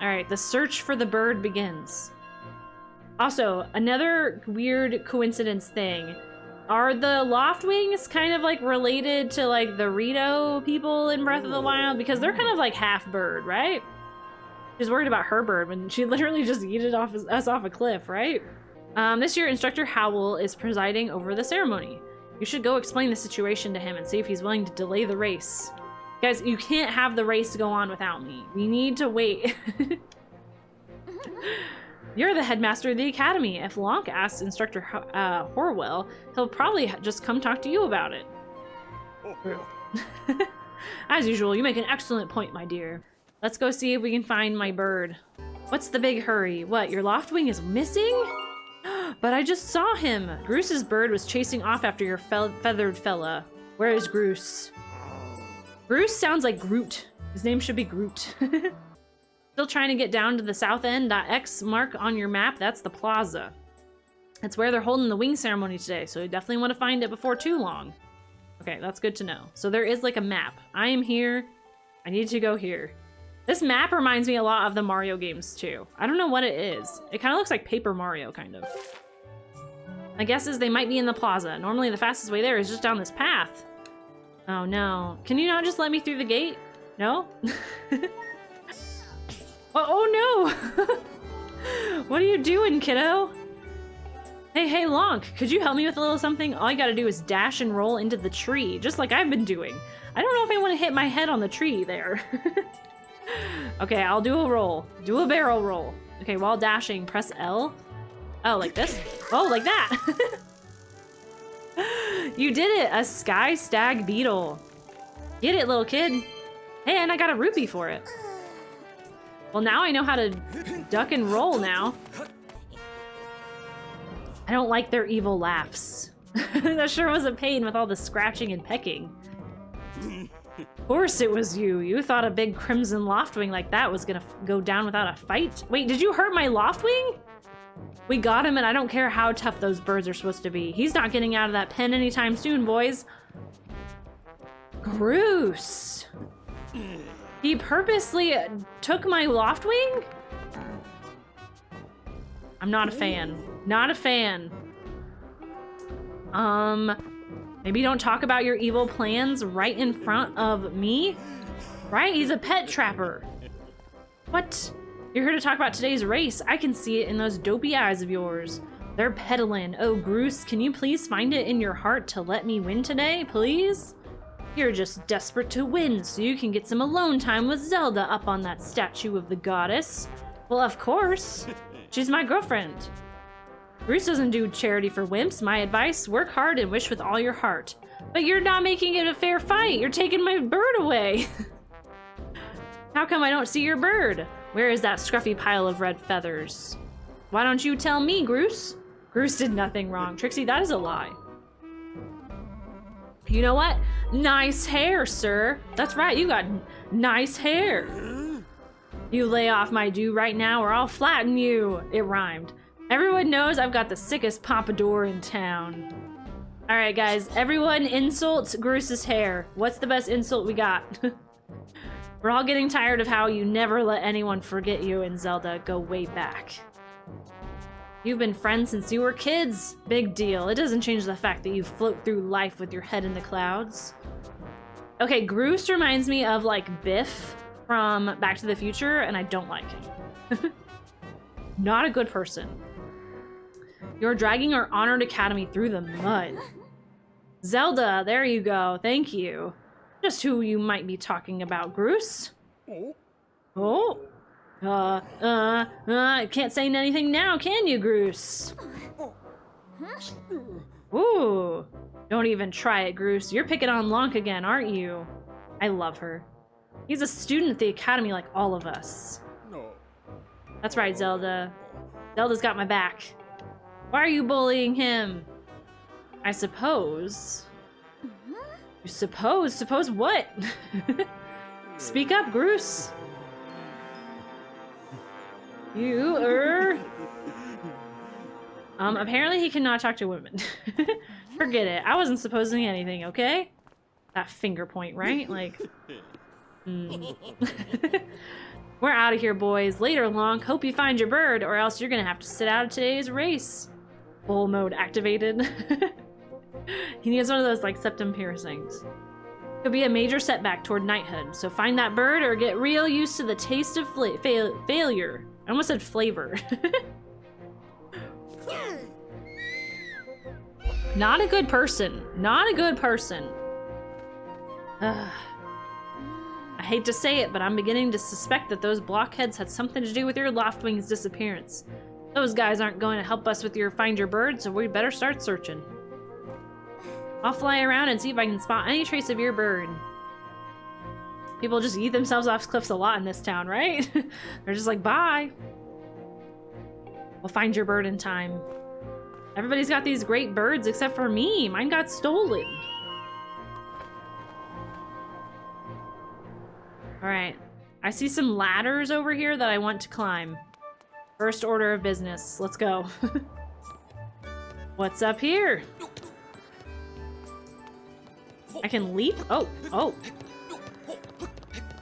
Alright, the search for the bird begins. Also, another weird coincidence thing. Are the Loftwings kind of like related to like the Rito people in Breath of the Wild? Because they're kind of like half bird, right? She's worried about her bird when she literally just yeeted us off a cliff, right? This year, Instructor Howell is presiding over the ceremony. You should go explain the situation to him and see if he's willing to delay the race. Guys, you can't have the race go on without me. We need to wait. You're the headmaster of the academy. If Lonk asks Instructor Horwell, he'll probably just come talk to you about it. As usual, you make an excellent point, my dear. Let's go see if we can find my bird. What's the big hurry? What, your Loftwing is missing? But I just saw him. Groos's bird was chasing off after your feathered fella. Where is Groos? Groos sounds like Groot. His name should be Groot. Still trying to get down to the south end. X mark on your map, that's the plaza. That's where they're holding the wing ceremony today, so you definitely want to find it before too long. Okay, that's good to know. So there is like a map. I am here. I need to go here. This map reminds me a lot of the Mario games too. I don't know what it is. It kind of looks like Paper Mario, kind of. My guess is they might be in the plaza. Normally the fastest way there is just down this path. Oh no. Can you not just let me through the gate? No? Oh no! What are you doing, kiddo? Hey, Lonk, could you help me with a little something? All you gotta do is dash and roll into the tree, just like I've been doing. I don't know if I want to hit my head on the tree there. Okay, I'll do a roll. Do a barrel roll. Okay, while dashing, press L. Oh, like this? Oh, like that! You did it! A sky stag beetle. Get it, little kid. Hey, and I got a rupee for it. Well, now I know how to duck and roll now. I don't like their evil laughs. That sure was a pain with all the scratching and pecking. Of course it was you. You thought a big crimson Loftwing like that was gonna go down without a fight? Wait, did you hurt my Loftwing? We got him, and I don't care how tough those birds are supposed to be. He's not getting out of that pen anytime soon, boys. Groos. He purposely took my Loftwing? I'm not a fan. Not a fan. Maybe don't talk about your evil plans right in front of me? Right? He's a pet trapper. What? You're here to talk about today's race. I can see it in those dopey eyes of yours. They're peddling. Oh, Groos, can you please find it in your heart to let me win today, please? You're just desperate to win so you can get some alone time with Zelda up on that statue of the goddess. Well, of course. She's my girlfriend. Groos doesn't do charity for wimps. My advice, work hard and wish with all your heart. But you're not making it a fair fight. You're taking my bird away. How come I don't see your bird? Where is that scruffy pile of red feathers? Why don't you tell me, Groos? Groos did nothing wrong. Trixie, that is a lie. You know what? Nice hair, sir. That's right, you got nice hair. You lay off my due right now or I'll flatten you. It rhymed. Everyone knows I've got the sickest pompadour in town. All right, guys, everyone insults Groos's hair. What's the best insult we got? We're all getting tired of how you never let anyone forget you and Zelda go way back. You've been friends since you were kids. Big deal. It doesn't change the fact that you float through life with your head in the clouds. Okay, Groos reminds me of like Biff from Back to the Future, and I don't like him. Not a good person. You're dragging our honored academy through the mud. Zelda, there you go. Thank you. Just who you might be talking about, Groos. Oh. Can't say anything now, can you, Groos? Ooh. Don't even try it, Groos. You're picking on Lonk again, aren't you? I love her. He's a student at the academy like all of us. That's right, Zelda. Zelda's got my back. Why are you bullying him? I suppose. You suppose? Suppose what? Speak up, Groos. You apparently he cannot talk to women. Forget it. I wasn't supposing anything, okay? That finger point, right? Like, We're out of here, boys. Later, Lonk. Hope you find your bird, or else you're gonna have to sit out of today's race. Bull mode activated. He needs one of those, like, septum piercings. Could be a major setback toward knighthood, so find that bird or get real used to the taste of failure. I almost said flavor. Not a good person. Not a good person. I hate to say it, but I'm beginning to suspect that those blockheads had something to do with your Loftwing's disappearance. Those guys aren't going to help us with your find your bird, so we better start searching. I'll fly around and see if I can spot any trace of your bird. People just eat themselves off cliffs a lot in this town, right? They're just like, bye. We'll find your bird in time. Everybody's got these great birds except for me. Mine got stolen. All right. I see some ladders over here that I want to climb. First order of business. Let's go. What's up here? I can leap? Oh, oh.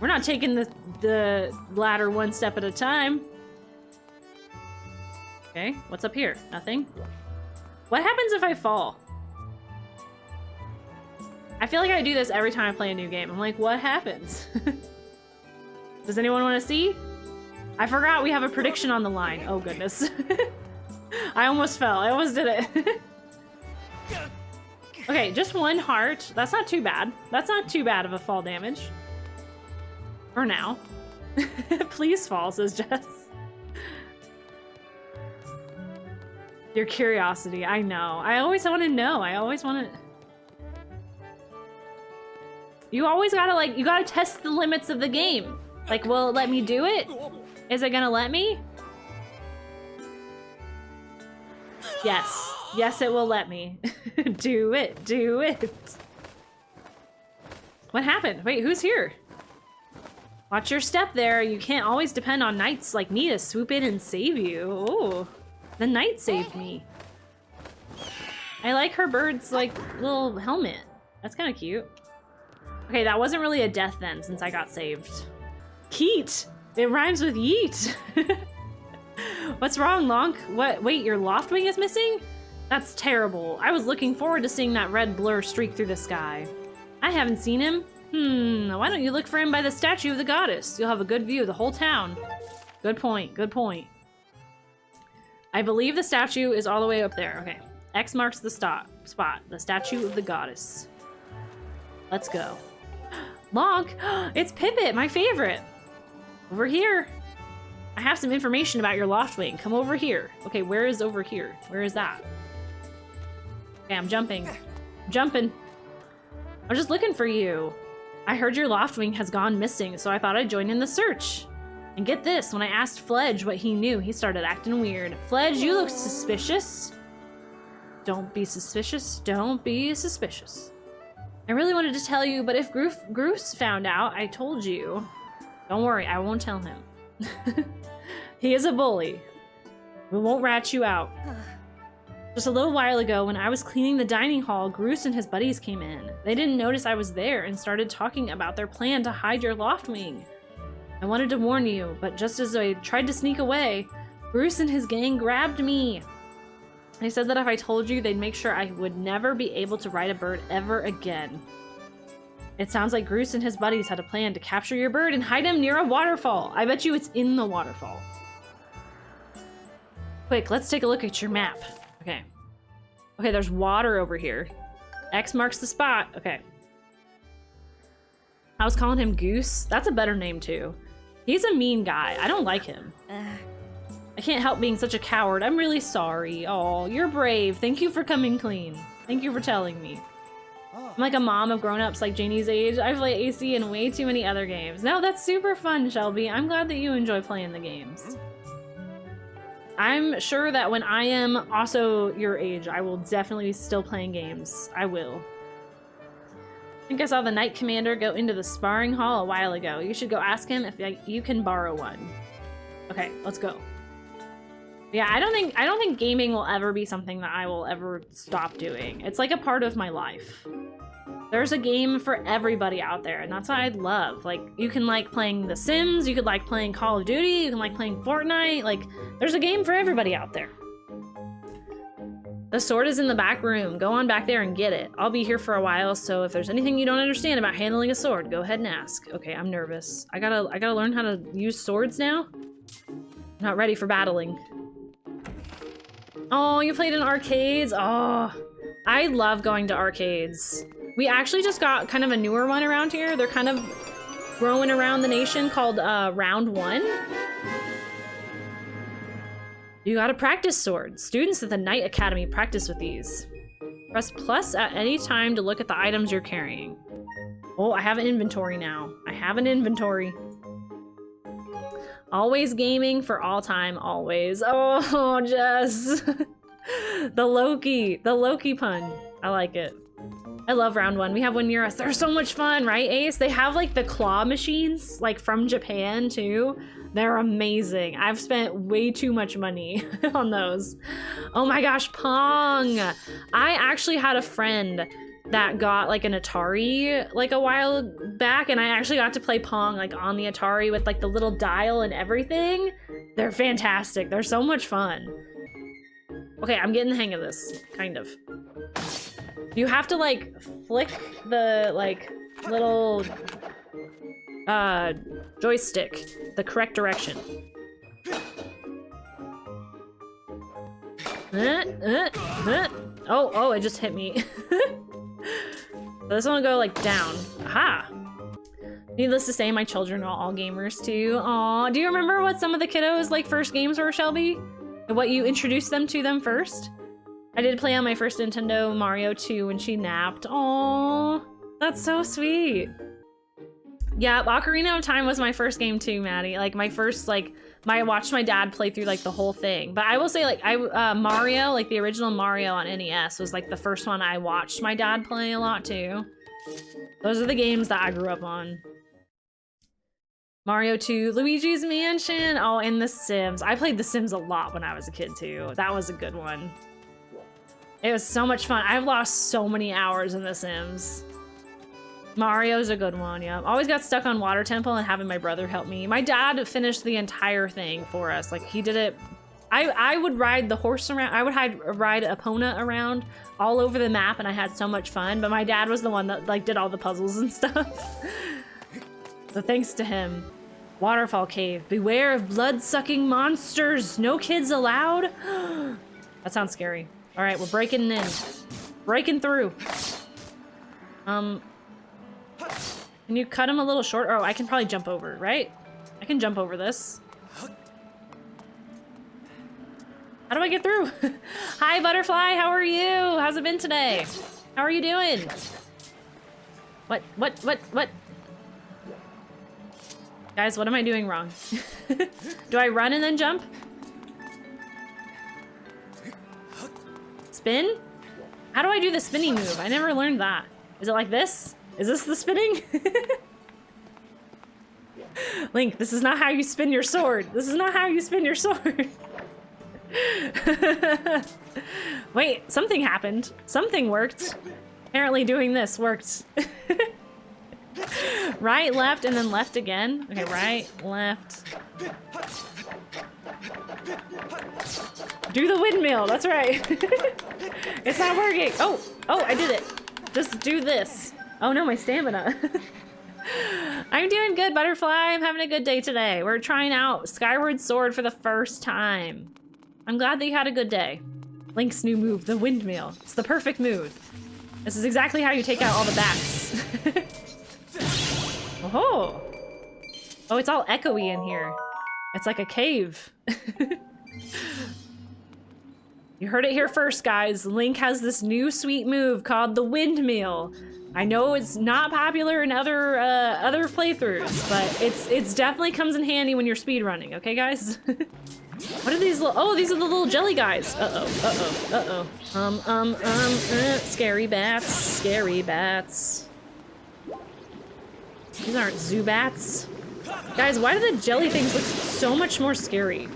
We're not taking the ladder one step at a time. Okay, what's up here? Nothing. What happens if I fall? I feel like I do this every time I play a new game. I'm like, what happens? Does anyone want to see? I forgot we have a prediction on the line. Oh, goodness. I almost fell. I almost did it. Okay, just one heart. That's not too bad. That's not too bad of a fall damage. For now. Please fall, says Jess. Your curiosity, I know. I always want to know. I always want to... You always gotta, like, you gotta test the limits of the game. Like, will it let me do it? Is it gonna let me? Yes. Yes, it will let me. Do it. Do it. What happened? Wait, who's here? Watch your step there. You can't always depend on knights like me to swoop in and save you. Oh, the knight saved me. I like her bird's, like, little helmet. That's kind of cute. Okay, that wasn't really a death then, since I got saved. Keat! It rhymes with yeet! What's wrong, Lonk? What? Wait, your Loftwing is missing? That's terrible. I was looking forward to seeing that red blur streak through the sky. I haven't seen him. Why don't you look for him by the statue of the goddess? You'll have a good view of the whole town. Good point, good point. I believe the statue is all the way up there. Okay. X marks the spot. The statue of the goddess. Let's go. Lonk! It's Pippet, my favorite! Over here. I have some information about your Loftwing. Come over here. Okay, where is over here? Where is that? Okay, I'm jumping. I'm jumping. I'm just looking for you. I heard your Loftwing has gone missing, so I thought I'd join in the search. And get this, when I asked Fledge what he knew, he started acting weird. Fledge, you look suspicious. Don't be suspicious. Don't be suspicious. I really wanted to tell you, but if Groose found out, I told you. Don't worry, I won't tell him. He is a bully. We won't rat you out. Just a little while ago, when I was cleaning the dining hall, Groose and his buddies came in. They didn't notice I was there and started talking about their plan to hide your Loftwing. I wanted to warn you, but just as I tried to sneak away, Groose and his gang grabbed me. They said that if I told you, they'd make sure I would never be able to ride a bird ever again. It sounds like Groose and his buddies had a plan to capture your bird and hide him near a waterfall. I bet you it's in the waterfall. Quick, let's take a look at your map. Okay. Okay, there's water over here. X marks the spot. Okay. I was calling him Goose. That's a better name, too. He's a mean guy. I don't like him. I can't help being such a coward. I'm really sorry. Oh, you're brave. Thank you for coming clean. Thank you for telling me. I'm like a mom of grown-ups like Janie's age. I play AC and way too many other games. No, that's super fun, Shelby. I'm glad that you enjoy playing the games. I'm sure that when I am also your age, I will definitely be still playing games. I will. I think I saw the Knight Commander go into the sparring hall a while ago. You should go ask him if you can borrow one. Okay, let's go. Yeah, I don't think gaming will ever be something that I will ever stop doing. It's like a part of my life. There's a game for everybody out there, and that's what I love. Like, you can like playing The Sims, you could like playing Call of Duty, you can like playing Fortnite. Like, there's a game for everybody out there. The sword is in the back room. Go on back there and get it. I'll be here for a while, so if there's anything you don't understand about handling a sword, go ahead and ask. Okay, I'm nervous. I gotta learn how to use swords now. I'm not ready for battling. Oh, you played in arcades? Oh, I love going to arcades. We actually just got kind of a newer one around here. They're kind of growing around the nation called Round 1. You gotta practice swords. Students at the Knight Academy practice with these. Press plus at any time to look at the items you're carrying. Oh, I have an inventory now. I have an inventory. Always gaming for all time, always. Oh, Jess. The Loki pun. I like it. I love Round 1. We have one near us. They're so much fun, right, Ace? They have like the claw machines, like from Japan too. They're amazing. I've spent way too much money on those. Oh my gosh, Pong. I actually had a friend that got like an Atari like a while back, and I actually got to play Pong like on the Atari with like the little dial and everything. They're fantastic. They're so much fun. Okay, I'm getting the hang of this, kind of. You have to like flick the like little joystick the correct direction. Oh, it just hit me. So this one will go like down. Aha! Needless to say, my children are all gamers too. Aw, do you remember what some of the kiddos' like first games were, Shelby? And what you introduced them to them first? I did play on my first Nintendo Mario 2 when she napped. Aw, that's so sweet. Yeah, Ocarina of Time was my first game too, Maddie. Like my first, like, I watched my dad play through like the whole thing. But I will say, like, Mario, like the original Mario on NES was like the first one I watched my dad play a lot too. Those are the games that I grew up on. Mario 2, Luigi's Mansion, oh, and The Sims. I played The Sims a lot when I was a kid too. That was a good one. It was so much fun. I've lost so many hours in The Sims. Mario's a good one, yeah. Always got stuck on Water Temple and having my brother help me. My dad finished the entire thing for us. Like, he did it. I would ride the horse around. I would ride Epona around all over the map, and I had so much fun. But my dad was the one that, like, did all the puzzles and stuff. So thanks to him. Waterfall Cave. Beware of blood-sucking monsters. No kids allowed. That sounds scary. All right, we're breaking in. Breaking through. Can you cut him a little short? Oh, I can probably jump over, right? I can jump over this. How do I get through? Hi, Butterfly, how are you? How's it been today? How are you doing? What? Guys, what am I doing wrong? Do I run and then jump? Spin? How do I do the spinning move? I never learned that. Is it like this? Is this the spinning? Link, this is not how you spin your sword. This is not how you spin your sword. Wait, something happened. Something worked. Apparently doing this worked. Right, left, and then left again. Okay, right, left. Do the windmill, that's right. It's not working. Oh, I did it. Just do this. Oh no, my stamina. I'm doing good, Butterfly. I'm having a good day today. We're trying out Skyward Sword for the first time. I'm glad that you had a good day. Link's new move, the windmill. It's the perfect move. This is exactly how you take out all the bats. Oh. Oh, it's all echoey in here. It's like a cave. You heard it here first, guys. Link has this new sweet move called the windmill. I know it's not popular in other playthroughs, but it's definitely comes in handy when you're speedrunning, okay, guys? What are these little? Oh, these are the little jelly guys. Scary bats. Scary bats. These aren't Zubats. Guys, why do the jelly things look so much more scary?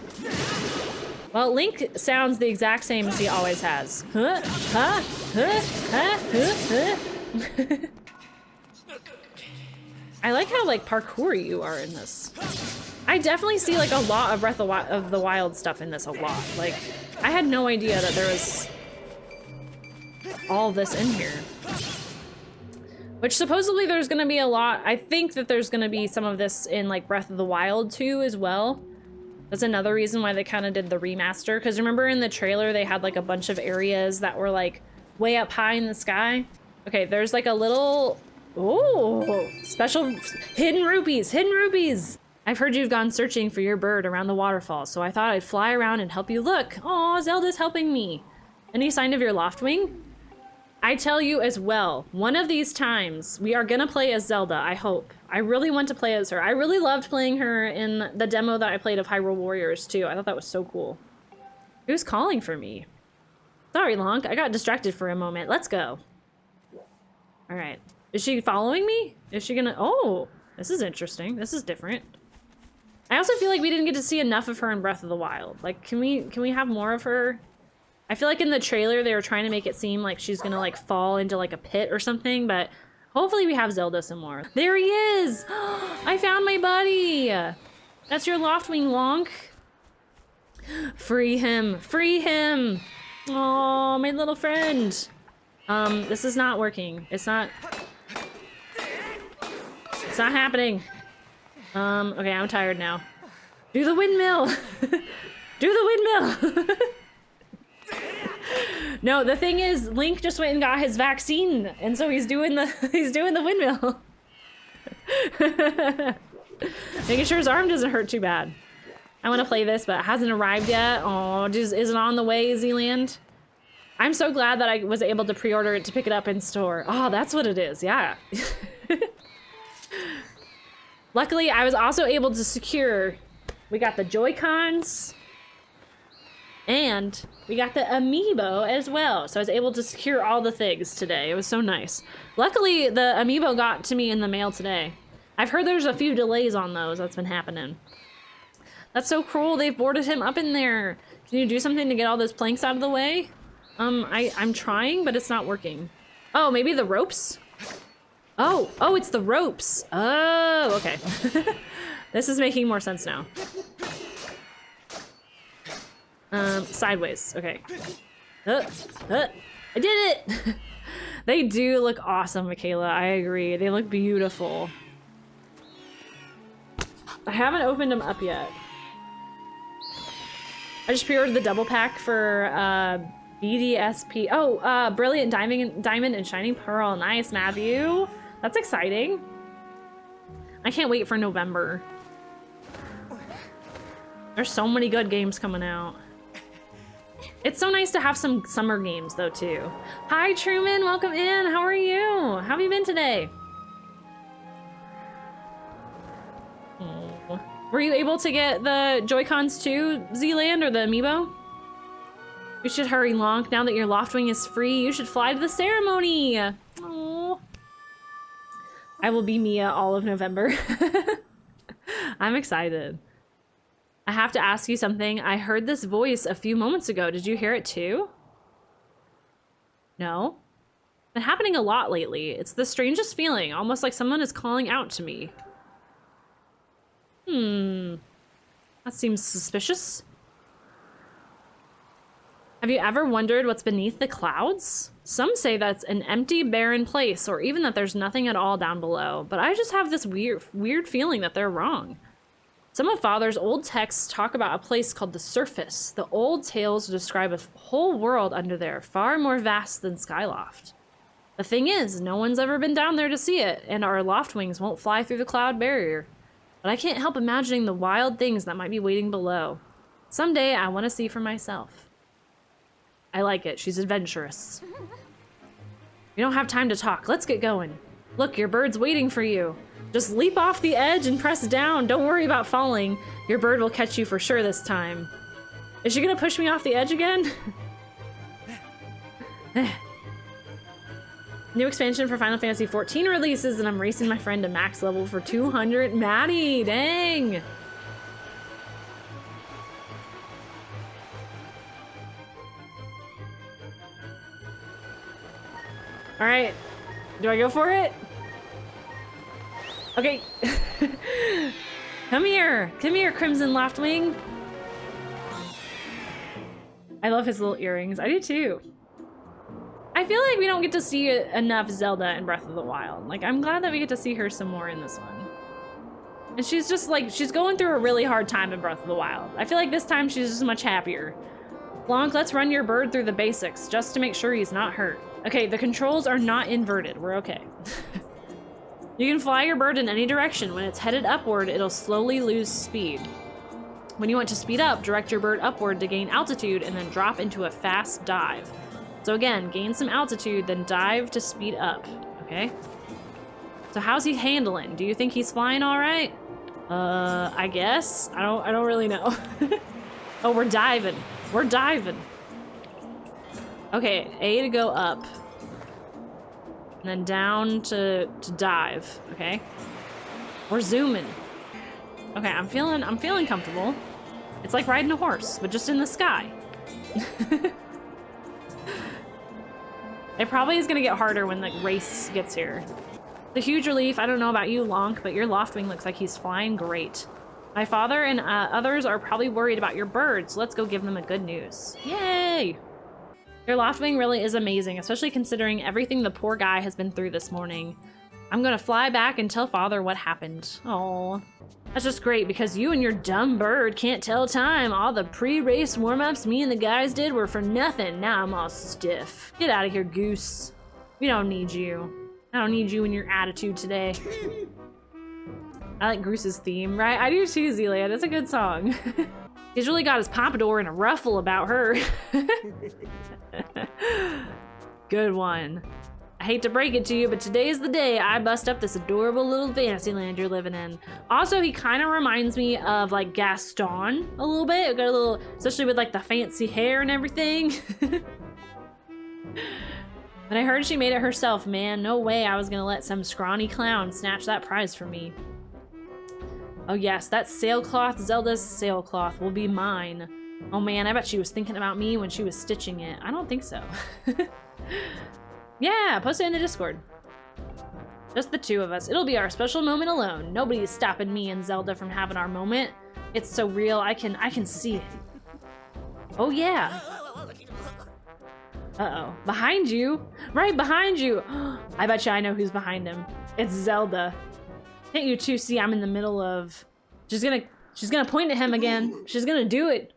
Well, Link sounds the exact same as he always has. I like how like parkour you are in this. I definitely see like a lot of Breath of the Wild stuff in this, a lot. Like, I had no idea that there was all this in here. Which supposedly there's gonna be a lot. I think that there's gonna be some of this in like Breath of the Wild too as well. That's another reason why they kind of did the remaster. Because remember in the trailer they had like a bunch of areas that were like way up high in the sky? Okay, there's like a little... Oh, special hidden rupees, hidden rupees. I've heard you've gone searching for your bird around the waterfall, so I thought I'd fly around and help you look. Aw, Zelda's helping me. Any sign of your Loftwing? I tell you as well, one of these times we are gonna play as Zelda, I hope. I really want to play as her. I really loved playing her in the demo that I played of Hyrule Warriors too. I thought that was so cool. Who's calling for me? Sorry, Lonk, I got distracted for a moment. Let's go. All right. Is she following me? Is she gonna... Oh, this is interesting. This is different. I also feel like we didn't get to see enough of her in Breath of the Wild. Like, can we have more of her? I feel like in the trailer they were trying to make it seem like she's gonna like fall into like a pit or something, but hopefully we have Zelda some more. There he is! I found my buddy! That's your Loftwing, Lonk. Free him! Free him! Oh, my little friend. This is not working. It's not happening. Okay, I'm tired now. Do the windmill! Do the windmill! No, the thing is, Link just went and got his vaccine, and so he's doing the windmill. Making sure his arm doesn't hurt too bad. I want to play this, but it hasn't arrived yet. Oh, just is it on the way, Zealand? I'm so glad that I was able to pre-order it to pick it up in store. Oh, that's what it is, yeah. Luckily, I was also able to secure, we got the Joy-Cons, and we got the Amiibo as well. So I was able to secure all the things today. It was so nice. Luckily, the Amiibo got to me in the mail today. I've heard there's a few delays on those. That's been happening. That's so cruel. They've boarded him up in there. Can you do something to get all those planks out of the way? I'm trying, but it's not working. Oh, maybe the ropes? Oh, it's the ropes. Oh, okay. This is making more sense now. Sideways, okay. I did it! They do look awesome, Michaela, I agree. They look beautiful. I haven't opened them up yet. I just pre-ordered the double pack for, BDSP. Oh, Brilliant Diamond and Shining Pearl. Nice, Matthew. That's exciting. I can't wait for November. There's so many good games coming out. It's so nice to have some summer games, though, too. Hi, Truman. Welcome in. How are you? How have you been today? Oh. Were you able to get the Joy-Cons, too, Zealand, or the Amiibo? We should hurry, Lonk. Now that your Loftwing is free, you should fly to the ceremony. Aww. I will be Mia all of November. I'm excited. I have to ask you something. I heard this voice a few moments ago. Did you hear it too? No? It's been happening a lot lately. It's the strangest feeling, almost like someone is calling out to me. That seems suspicious. Have you ever wondered what's beneath the clouds? Some say that's an empty, barren place, or even that there's nothing at all down below, but I just have this weird feeling that they're wrong. Some of Father's old texts talk about a place called the Surface. The old tales describe a whole world under there, far more vast than Skyloft. The thing is, no one's ever been down there to see it, and our Loftwings won't fly through the cloud barrier. But I can't help imagining the wild things that might be waiting below. Someday, I want to see for myself. I like it. She's adventurous. We don't have time to talk. Let's get going. Look, your bird's waiting for you. Just leap off the edge and press down. Don't worry about falling. Your bird will catch you for sure this time. Is she gonna push me off the edge again? New expansion for Final Fantasy XIV releases, and I'm racing my friend to max level for 200. Maddie, dang! All right, Do I go for it? Okay. Come here, Crimson Loftwing. I love his little earrings. I do too. I feel like we don't get to see enough Zelda in Breath of the Wild. Like, I'm glad that we get to see her some more in this one. And she's just like, she's going through a really hard time in Breath of the Wild. I feel like this time she's just much happier. Blanc, let's run your bird through the basics just to make sure he's not hurt. Okay, the controls are not inverted. We're okay. You can fly your bird in any direction. When it's headed upward, it'll slowly lose speed. When you want to speed up, direct your bird upward to gain altitude and then drop into a fast dive. So again, gain some altitude, then dive to speed up, okay? So how's he handling? Do you think he's flying all right? I guess. I don't really know. Oh, we're diving. We're diving. Okay, A to go up. And then down to dive, okay? We're zooming. Okay, I'm feeling comfortable. It's like riding a horse, but just in the sky. It probably is gonna get harder when the race gets here. The huge relief, I don't know about you, Lonk, but your Loftwing looks like he's flying great. My father and others are probably worried about your birds. So let's go give them the good news. Yay! Your Loftwing really is amazing, especially considering everything the poor guy has been through this morning. I'm gonna fly back and tell father what happened. Oh, that's just great because you and your dumb bird can't tell time. All the pre-race warm-ups me and the guys did were for nothing. Now I'm all stiff. Get out of here, Goose. We don't need you. I don't need you and your attitude today. I like Goose's theme, right? I do too, Zelia. That's a good song. He's really got his pompadour in a ruffle about her. Good one. I hate to break it to you, but today's the day I bust up this adorable little fantasy land you're living in. Also, he kind of reminds me of like Gaston a little bit. Got a little, especially with like the fancy hair and everything. But I heard she made it herself, man. No way I was gonna let some scrawny clown snatch that prize from me. Oh yes, that sailcloth, Zelda's sailcloth, will be mine. Oh man, I bet she was thinking about me when she was stitching it. I don't think so. Yeah, post it in the Discord. Just the two of us. It'll be our special moment alone. Nobody's stopping me and Zelda from having our moment. It's so real, I can see it. Oh yeah. Uh-oh, behind you? Right behind you. I bet you I know who's behind him. It's Zelda. Can't you two see I'm in the middle of... She's gonna point at him again. She's gonna do it.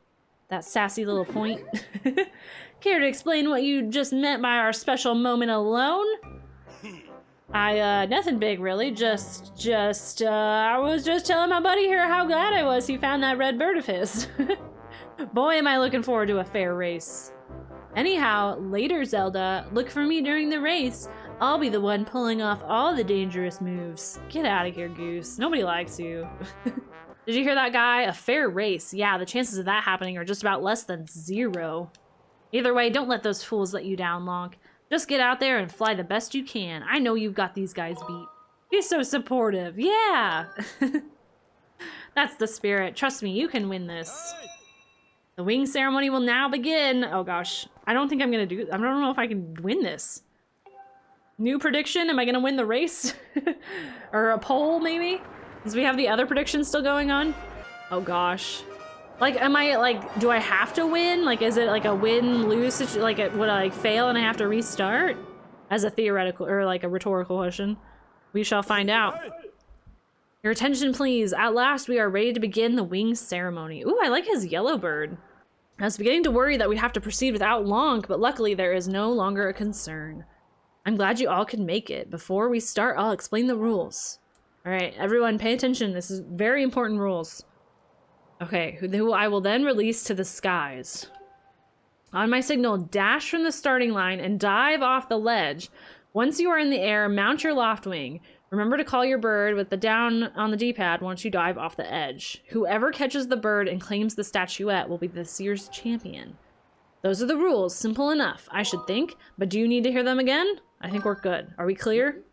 That sassy little point. Care to explain what you just meant by our special moment alone? Nothing big really, I was just telling my buddy here how glad I was he found that red bird of his. Boy, am I looking forward to a fair race. Anyhow, later, Zelda, look for me during the race. I'll be the one pulling off all the dangerous moves. Get out of here, Goose. Nobody likes you. Did you hear that, guy? A fair race. Yeah, the chances of that happening are just about less than 0. Either way, don't let those fools let you down, Lonk. Just get out there and fly the best you can. I know you've got these guys beat. He's so supportive. Yeah! That's the spirit. Trust me, you can win this. The wing ceremony will now begin. Oh gosh. I don't think I'm gonna I don't know if I can win this. New prediction? Am I gonna win the race? Or a poll, maybe? Because we have the other prediction still going on. Oh gosh. Like, am I, like, do I have to win? Like, is it like a win-lose situation? Like, would I fail and I have to restart? As a theoretical, or like a rhetorical question. We shall find out. Your attention, please. At last, we are ready to begin the wing ceremony. Ooh, I like his yellow bird. I was beginning to worry that we'd have to proceed without Lonk, but luckily there is no longer a concern. I'm glad you all could make it. Before we start, I'll explain the rules. All right, everyone pay attention. This is very important rules. Okay, who I will then release to the skies. On my signal, dash from the starting line and dive off the ledge. Once you are in the air, mount your Loftwing. Remember to call your bird with the down on the D-pad once you dive off the edge. Whoever catches the bird and claims the statuette will be this year's champion. Those are the rules. Simple enough, I should think. But do you need to hear them again? I think we're good. Are we clear?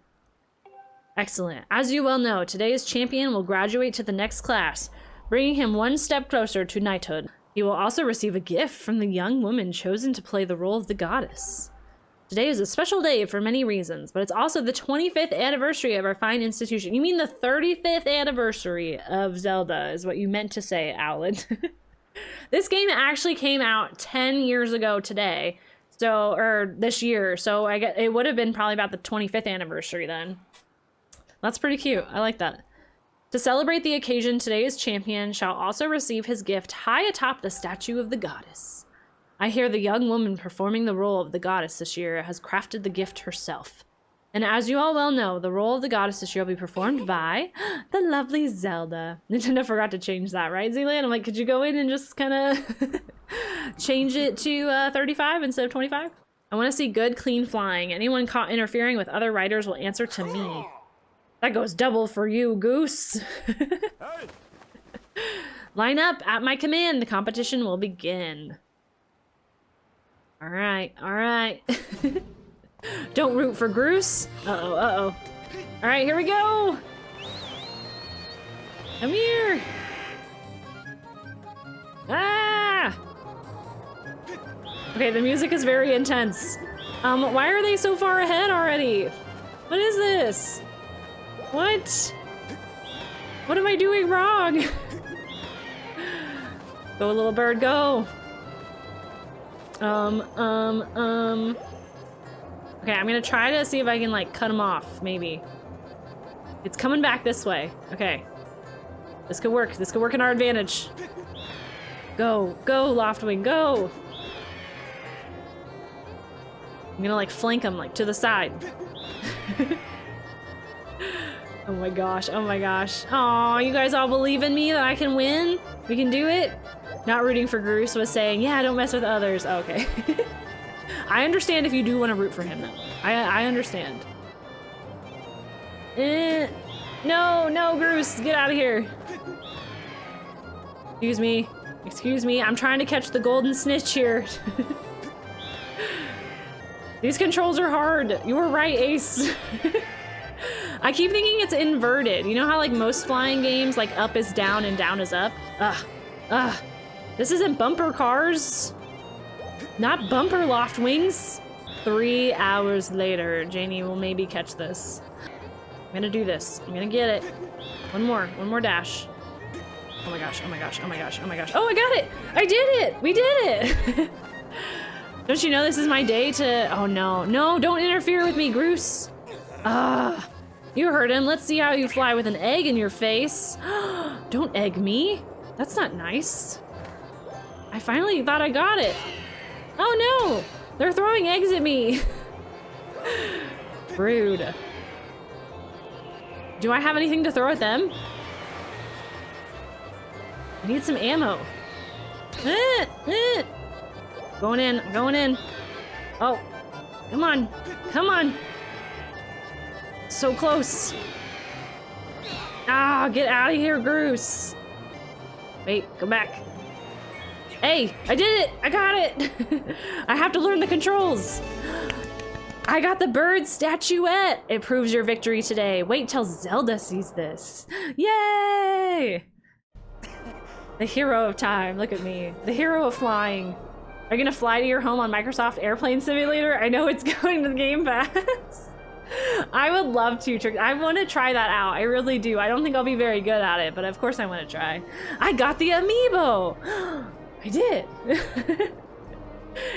Excellent. As you well know, today's champion will graduate to the next class, bringing him one step closer to knighthood. He will also receive a gift from the young woman chosen to play the role of the goddess. Today is a special day for many reasons, but it's also the 25th anniversary of our fine institution. You mean the 35th anniversary of Zelda is what you meant to say, Alan. This game actually came out 10 years ago today, so, or this year, so I guess it would have been probably about the 25th anniversary then. That's pretty cute. I like that. To celebrate the occasion, today's champion shall also receive his gift high atop the statue of the goddess. I hear the young woman performing the role of the goddess this year has crafted the gift herself. And as you all well know, the role of the goddess this year will be performed by the lovely Zelda. Nintendo forgot to change that, right, Zealand? I'm like, could you go in and just kind of change it to 35 instead of 25? I want to see good, clean flying. Anyone caught interfering with other riders will answer to me. That goes double for you, Goose. Line up at my command. The competition will begin. All right, all right. Don't root for Groose. Uh-oh, uh-oh. All right, here we go. Come here. Ah! Okay, the music is very intense. Why are they so far ahead already? What is this? What? What am I doing wrong? Go, little bird, go. Okay, I'm gonna try to see if I can, like, cut him off, maybe. It's coming back this way. Okay. This could work. This could work in our advantage. Go. Go, Loftwing, go! I'm gonna, like, flank him, like, to the side. Oh my gosh, oh my gosh. Aw, you guys all believe in me that I can win? We can do it? Not rooting for Groose was saying, yeah, don't mess with others. Oh, okay. I understand if you do want to root for him, though. I understand. No, no, Groose, get out of here. Excuse me. Excuse me, I'm trying to catch the golden snitch here. These controls are hard. You were right, Ace. I keep thinking it's inverted. You know how, like, most flying games, like, up is down and down is up? Ugh. Ugh. This isn't bumper cars. Not bumper Loftwings. 3 hours later, Janie will maybe catch this. I'm gonna do this. I'm gonna get it. One more dash. Oh my gosh, oh my gosh, oh my gosh, oh my gosh. Oh, I got it! I did it! We did it! Don't you know this is my day to... Oh no, no, don't interfere with me, Groose. You heard him. Let's see how you fly with an egg in your face. Don't egg me. That's not nice. I finally thought I got it. Oh no! They're throwing eggs at me. Rude. Do I have anything to throw at them? I need some ammo. Going in, going in. Oh, come on, come on. So close. Ah, get out of here, Groose. Wait, go back. Hey, I did it! I got it! I have to learn the controls. I got the bird statuette. It proves your victory today. Wait till Zelda sees this. Yay! The hero of time, look at me. The hero of flying. Are you gonna fly to your home on Microsoft Airplane Simulator? I know it's going to the Game Pass. I would love to. I want to try that out. I really do. I don't think I'll be very good at it, but of course I want to try. I got the amiibo. I did.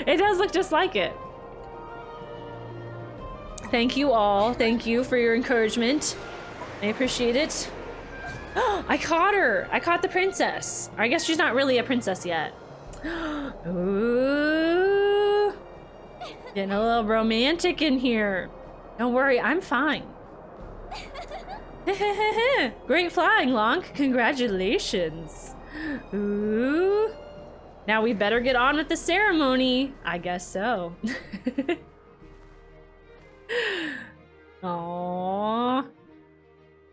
It does look just like it. Thank you all. Thank you for your encouragement. I appreciate it. I caught her. I caught the princess. Or I guess she's not really a princess yet. Ooh. Getting a little romantic in here. Don't worry, I'm fine. Great flying, Lonk. Congratulations. Ooh. Now we better get on with the ceremony. I guess so. Aww.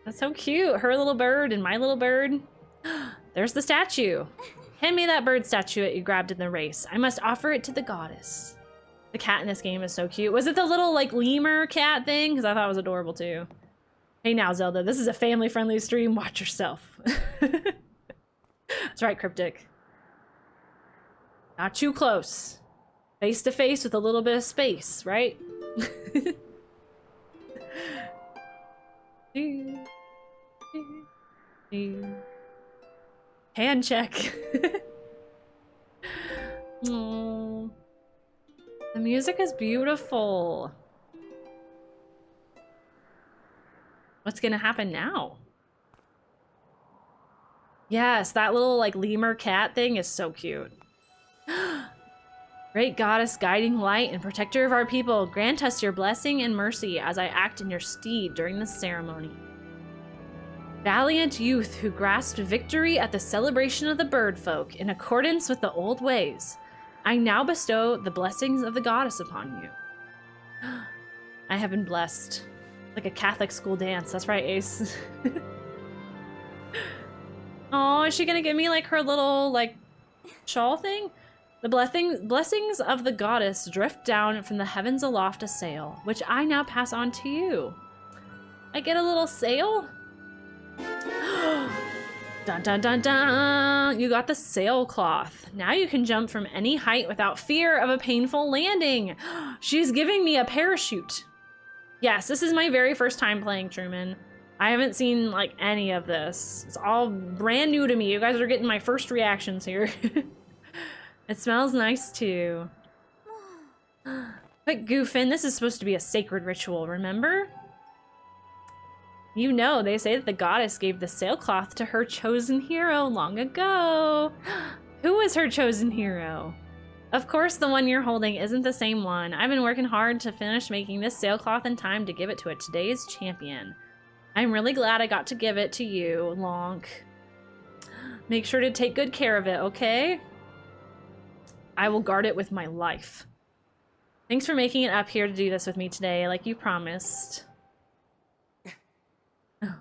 That's so cute. Her little bird and my little bird. There's the statue. Hand me that bird statuette you grabbed in the race. I must offer it to the goddess. The cat in this game is so cute. Was it the little, like, lemur cat thing? Because I thought it was adorable, too. Hey now, Zelda. This is a family-friendly stream. Watch yourself. That's right, Cryptic. Not too close. Face to face with a little bit of space, right? Hand check. Oh, the music is beautiful. What's gonna happen now? Yes, that little like lemur cat thing is so cute. Great goddess, guiding light and protector of our people, grant us your blessing and mercy as I act in your stead during the ceremony. Valiant youth who grasped victory at the celebration of the bird folk in accordance with the old ways, I now bestow the blessings of the goddess upon you. I have been blessed. Like a Catholic school dance. That's right, Ace. Oh, is she gonna give me like her little like shawl thing? The blessings of the goddess drift down from the heavens aloft a sail, which I now pass on to you. I get a little sail? Dun dun dun dun! You got the sailcloth. Now you can jump from any height without fear of a painful landing. She's giving me a parachute. Yes, this is my very first time playing Truman. I haven't seen like any of this. It's all brand new to me. You guys are getting my first reactions here. It smells nice too. Quit goofing. This is supposed to be a sacred ritual, remember? You know, they say that the goddess gave the sailcloth to her chosen hero long ago. Who was her chosen hero? Of course, the one you're holding isn't the same one. I've been working hard to finish making this sailcloth in time to give it to today's champion. I'm really glad I got to give it to you, Lonk. Make sure to take good care of it, okay? I will guard it with my life. Thanks for making it up here to do this with me today, like you promised. Oh.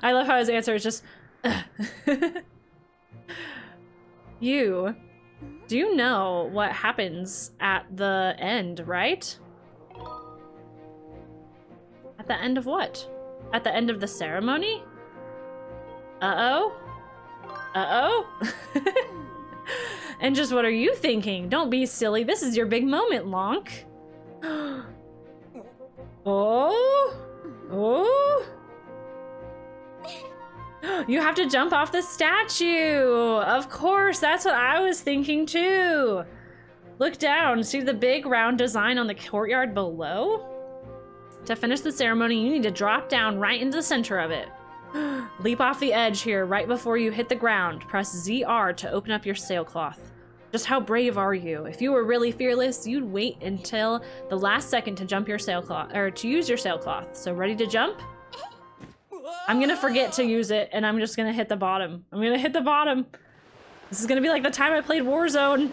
I love how his answer is just... You... Do you know what happens at the end, right? At the end of what? At the end of the ceremony? Uh-oh? Uh-oh? And just what are you thinking? Don't be silly. This is your big moment, Lonk. Oh? Oh? You have to jump off the statue. Of course, that's what I was thinking too. Look down, see the big round design on the courtyard below? To finish the ceremony, you need to drop down right into the center of it. Leap off the edge here right before you hit the ground. Press ZR to open up your sailcloth. Just how brave are you? If you were really fearless, you'd wait until the last second to jump your sailcloth, or to use your sailcloth. So ready to jump? I'm gonna forget to use it, and I'm just gonna hit the bottom. I'm gonna hit the bottom. This is gonna be like the time I played Warzone.